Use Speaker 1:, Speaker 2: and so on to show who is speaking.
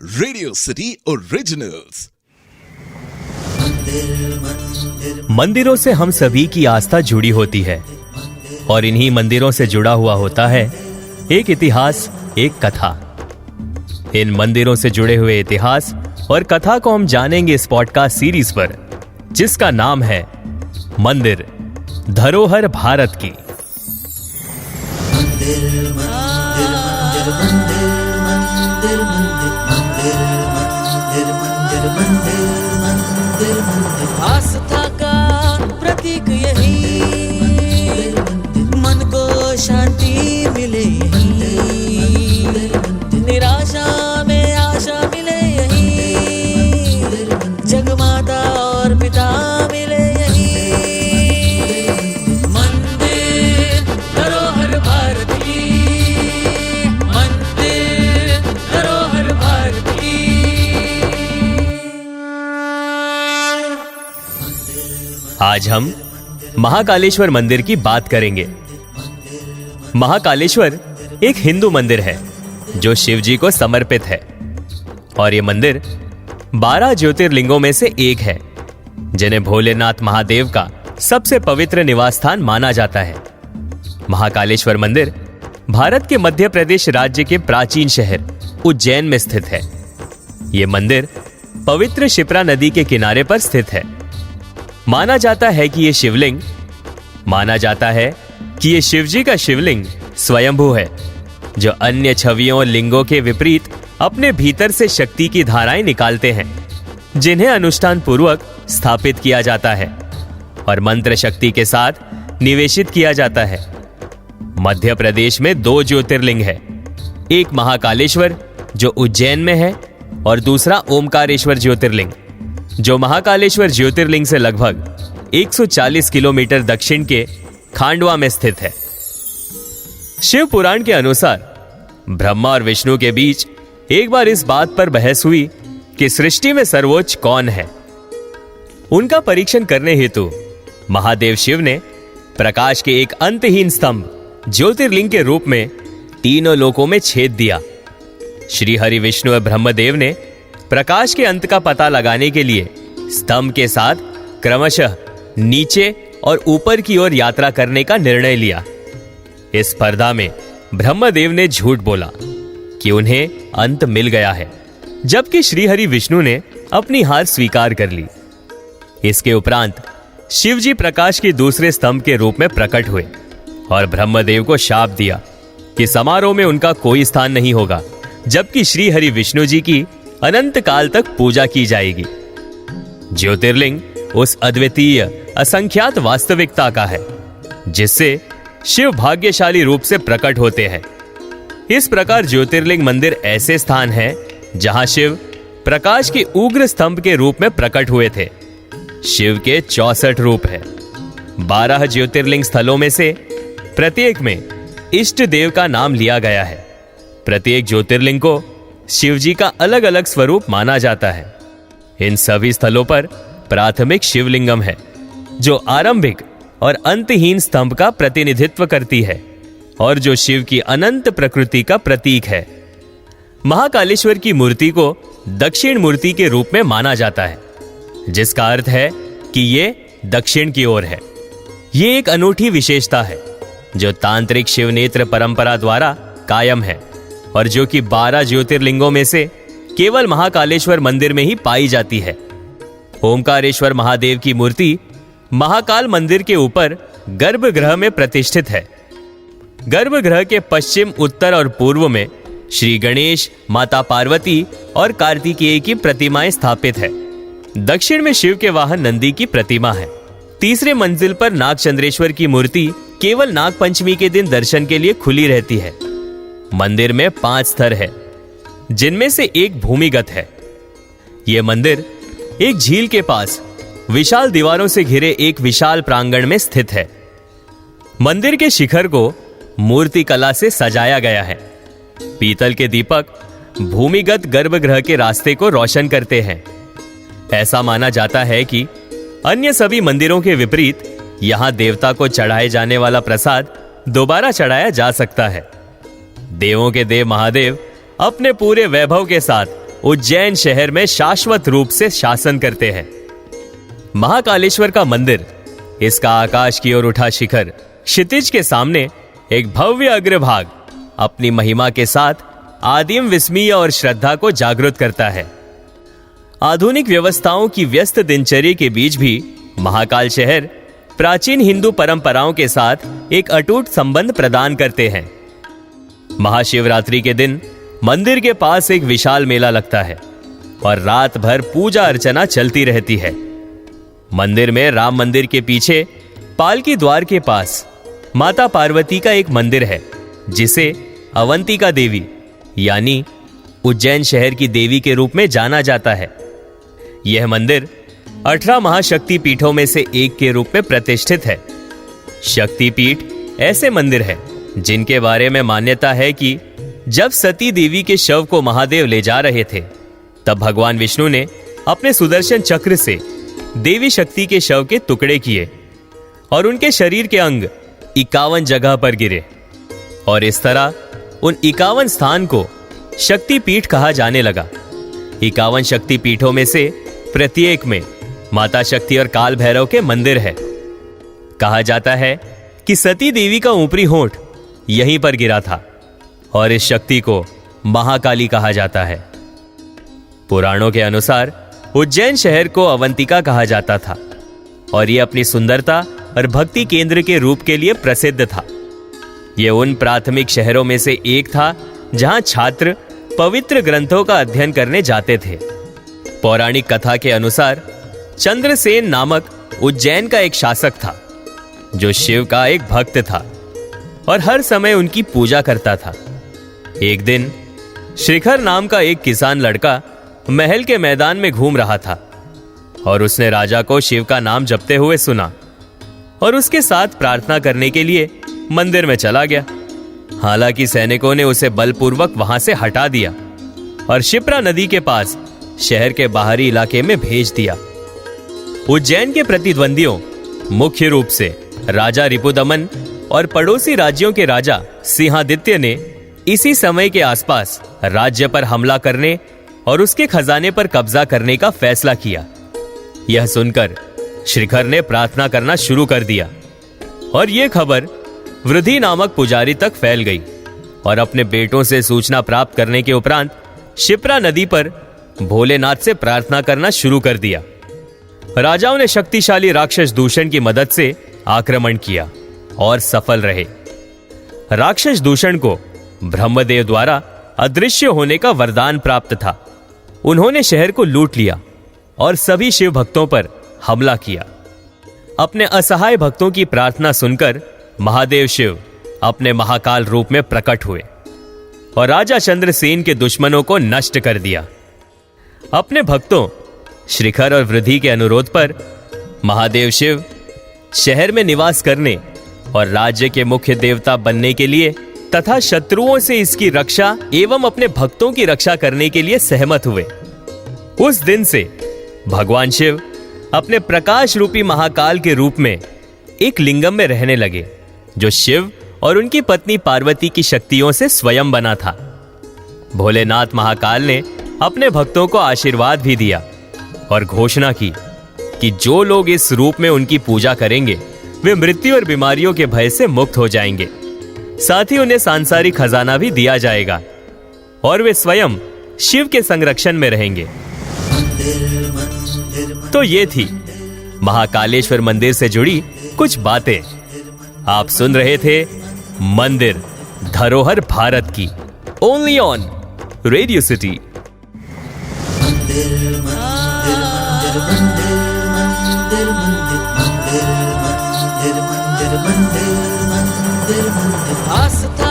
Speaker 1: Radio city originals.
Speaker 2: मंदिरों से हम सभी की आस्था जुड़ी होती है और इन्हीं मंदिरों से जुड़ा हुआ होता है एक इतिहास, एक कथा। इन मंदिरों से जुड़े हुए इतिहास और कथा को हम जानेंगे इस पॉडकास्ट सीरीज पर, जिसका नाम है मंदिर धरोहर भारत की।
Speaker 3: आस्था का प्रतीक यही, मन को शांति मिले यही, निराशा में आशा मिले यही, जगमाता और पिता मिले यही। मंदिर धरोहर भारत की, मंदिर धरोहर भारत की।
Speaker 2: आज हम महाकालेश्वर मंदिर की बात करेंगे। महाकालेश्वर एक हिंदू मंदिर है जो शिव जी को समर्पित है और ये मंदिर 12 ज्योतिर्लिंगों में से एक है, जिन्हें भोलेनाथ महादेव का सबसे पवित्र निवास स्थान माना जाता है। महाकालेश्वर मंदिर भारत के मध्य प्रदेश राज्य के प्राचीन शहर उज्जैन में स्थित है। ये मंदिर पवित्र शिप्रा नदी के किनारे पर स्थित है। माना जाता है कि ये शिव जी का शिवलिंग स्वयंभू है, जो अन्य छवियों और लिंगों के विपरीत अपने भीतर से शक्ति की धाराएं निकालते हैं, जिन्हें अनुष्ठान पूर्वक स्थापित किया जाता है और मंत्र शक्ति के साथ निवेशित किया जाता है। मध्य प्रदेश में 2 ज्योतिर्लिंग है, एक महाकालेश्वर जो उज्जैन में है और दूसरा ओमकारेश्वर ज्योतिर्लिंग जो महाकालेश्वर ज्योतिर्लिंग से लगभग 140 किलोमीटर दक्षिण के खांडवा में स्थित है। शिव पुराण के अनुसार ब्रह्मा और विष्णु के बीच एक बार इस बात पर बहस हुई कि सृष्टि में सर्वोच्च कौन है। उनका परीक्षण करने हेतु महादेव शिव ने प्रकाश के एक अंतहीन स्तंभ ज्योतिर्लिंग के रूप में तीनों लोकों में छेद दिया। श्री हरि विष्णु और ब्रह्मदेव ने प्रकाश के अंत का पता लगाने के लिए स्तंभ के साथ क्रमशः नीचे और ऊपर की ओर यात्रा करने का निर्णय लिया। इस स्पर्धा में ब्रह्मदेव ने झूठ बोला कि उन्हें अंत मिल गया है, जबकि श्री हरि विष्णु ने अपनी हार स्वीकार कर ली। इसके उपरांत शिव जी प्रकाश के दूसरे स्तंभ के रूप में प्रकट हुए और ब्रह्मदेव को शाप दिया कि समारोह में उनका कोई स्थान नहीं होगा, जबकि श्री हरि विष्णु जी की अनंत काल तक पूजा की जाएगी। ज्योतिर्लिंग उस अद्वितीय असंख्यात वास्तविकता का है जिससे शिव भाग्यशाली रूप से प्रकट होते हैं। इस प्रकार ज्योतिर्लिंग मंदिर ऐसे स्थान है जहां शिव प्रकाश के उग्र स्तंभ के रूप में प्रकट हुए थे। शिव के 64 रूप है। 12 ज्योतिर्लिंग स्थलों में से प्रत्येक में इष्ट देव का नाम लिया गया है। प्रत्येक ज्योतिर्लिंग को शिव जी का अलग अलग स्वरूप माना जाता है। इन सभी स्थलों पर प्राथमिक शिवलिंगम है, जो आरंभिक और अंतहीन स्तंभ का प्रतिनिधित्व करती है और जो शिव की अनंत प्रकृति का प्रतीक है। महाकालेश्वर की मूर्ति को दक्षिण मूर्ति के रूप में माना जाता है, जिसका अर्थ है कि ये दक्षिण की ओर है। ये एक अनूठी विशेषता है जो तांत्रिक शिव नेत्र परंपरा द्वारा कायम है और जो कि 12 ज्योतिर्लिंगों में से केवल महाकालेश्वर मंदिर में ही पाई जाती है। ओमकारेश्वर महादेव की मूर्ति महाकाल मंदिर के ऊपर गर्भगृह में प्रतिष्ठित है। गर्भगृह के पश्चिम, उत्तर और पूर्व में श्री गणेश, माता पार्वती और कार्तिकेय की प्रतिमाएं स्थापित है। दक्षिण में शिव के वाहन नंदी की प्रतिमा है। तीसरे मंजिल पर नागचंद्रेश्वर की मूर्ति केवल नागपंचमी के दिन दर्शन के लिए खुली रहती है। मंदिर में 5 स्तर है, जिनमें से एक भूमिगत है। यह मंदिर एक झील के पास विशाल दीवारों से घिरे एक विशाल प्रांगण में स्थित है। मंदिर के शिखर को मूर्ति कला से सजाया गया है। पीतल के दीपक भूमिगत गर्भगृह के रास्ते को रोशन करते हैं। ऐसा माना जाता है कि अन्य सभी मंदिरों के विपरीत यहां देवता को चढ़ाए जाने वाला प्रसाद दोबारा चढ़ाया जा सकता है। देवों के देव महादेव अपने पूरे वैभव के साथ उज्जैन शहर में शाश्वत रूप से शासन करते हैं। महाकालेश्वर का मंदिर, इसका आकाश की ओर उठा शिखर, क्षितिज के सामने एक भव्य अग्रभाग अपनी महिमा के साथ आदिम विस्मय और श्रद्धा को जागृत करता है। आधुनिक व्यवस्थाओं की व्यस्त दिनचर्या के बीच भी महाकाल शहर प्राचीन हिंदू परंपराओं के साथ एक अटूट संबंध प्रदान करते हैं। महाशिवरात्रि के दिन मंदिर के पास एक विशाल मेला लगता है और रात भर पूजा अर्चना चलती रहती है। मंदिर में राम मंदिर के पीछे पालकी द्वार के पास माता पार्वती का एक मंदिर है, जिसे अवंतिका देवी यानी उज्जैन शहर की देवी के रूप में जाना जाता है। यह मंदिर 18 महाशक्ति पीठों में से एक के रूप में प्रतिष्ठित है। शक्ति पीठ ऐसे मंदिर है जिनके बारे में मान्यता है कि जब सती देवी के शव को महादेव ले जा रहे थे, तब भगवान विष्णु ने अपने सुदर्शन चक्र से देवी शक्ति के शव के टुकड़े किए और उनके शरीर के अंग 51 जगह पर गिरे, और इस तरह उन 51 स्थान को शक्ति पीठ कहा जाने लगा। 51 शक्ति पीठों में से प्रत्येक में माता शक्ति और काल भैरव के मंदिर है। कहा जाता है कि सती देवी का ऊपरी होंठ यहीं पर गिरा था और इस शक्ति को महाकाली कहा जाता है। पुराणों के अनुसार उज्जैन शहर को अवंतिका कहा जाता था और यह अपनी सुंदरता और भक्ति केंद्र के रूप के लिए प्रसिद्ध था। यह उन प्राथमिक शहरों में से एक था जहां छात्र पवित्र ग्रंथों का अध्ययन करने जाते थे। पौराणिक कथा के अनुसार चंद्रसेन नामक उज्जैन का एक शासक था जो शिव का एक भक्त था और हर समय उनकी पूजा करता था। एक दिन शिखर नाम का एक किसान लड़का महल के मैदान में घूम रहा था और उसने राजा को शिव का नाम जपते हुए सुना और उसके साथ प्रार्थना करने के लिए मंदिर में चला गया। हालांकि सैनिकों ने उसे बलपूर्वक वहां से हटा दिया और शिप्रा नदी के पास शहर के बाहरी इलाके में भेज दिया। उज्जैन के प्रतिद्वंदियों, मुख्य रूप से राजा रिपुदमन और पड़ोसी राज्यों के राजा सिंहादित्य ने इसी समय के आसपास राज्य पर हमला करने और उसके खजाने पर कब्जा करने का फैसला किया। यह सुनकर शिखर ने प्रार्थना करना शुरू कर दिया और यह खबर वृद्धि नामक पुजारी तक फैल गई और अपने बेटों से सूचना प्राप्त करने के उपरांत शिप्रा नदी पर भोलेनाथ से प्रार्थना करना शुरू कर दिया। राजाओं ने शक्तिशाली राक्षस दूषण की मदद से आक्रमण किया और सफल रहे। राक्षस दूषण को ब्रह्मदेव द्वारा अदृश्य होने का वरदान प्राप्त था। उन्होंने शहर को लूट लिया और सभी शिव भक्तों पर हमला किया। अपने असहाय भक्तों की प्रार्थना सुनकर महादेव शिव अपने महाकाल रूप में प्रकट हुए और राजा चंद्रसेन के दुश्मनों को नष्ट कर दिया। अपने भक्तों शिखर और वृद्धि के अनुरोध पर महादेव शिव शहर में निवास करने और राज्य के मुख्य देवता बनने के लिए तथा शत्रुओं से इसकी रक्षा एवं अपने भक्तों की रक्षा करने के लिए सहमत हुए। उस दिन से भगवान शिव अपने प्रकाश रूपी महाकाल के रूप में एक लिंगम में रहने लगे, जो शिव और उनकी पत्नी पार्वती की शक्तियों से स्वयं बना था। भोलेनाथ महाकाल ने अपने भक्तों को आशीर्वाद भी दिया और घोषणा की कि जो लोग इस रूप में उनकी पूजा करेंगे वे मृत्यु और बीमारियों के भय से मुक्त हो जाएंगे। साथ ही उन्हें सांसारिक खजाना भी दिया जाएगा और वे स्वयं शिव के संरक्षण में रहेंगे। तो ये थी महाकालेश्वर मंदिर से जुड़ी कुछ बातें। आप सुन रहे थे मंदिर धरोहर भारत की, only on radio city.
Speaker 3: Aastha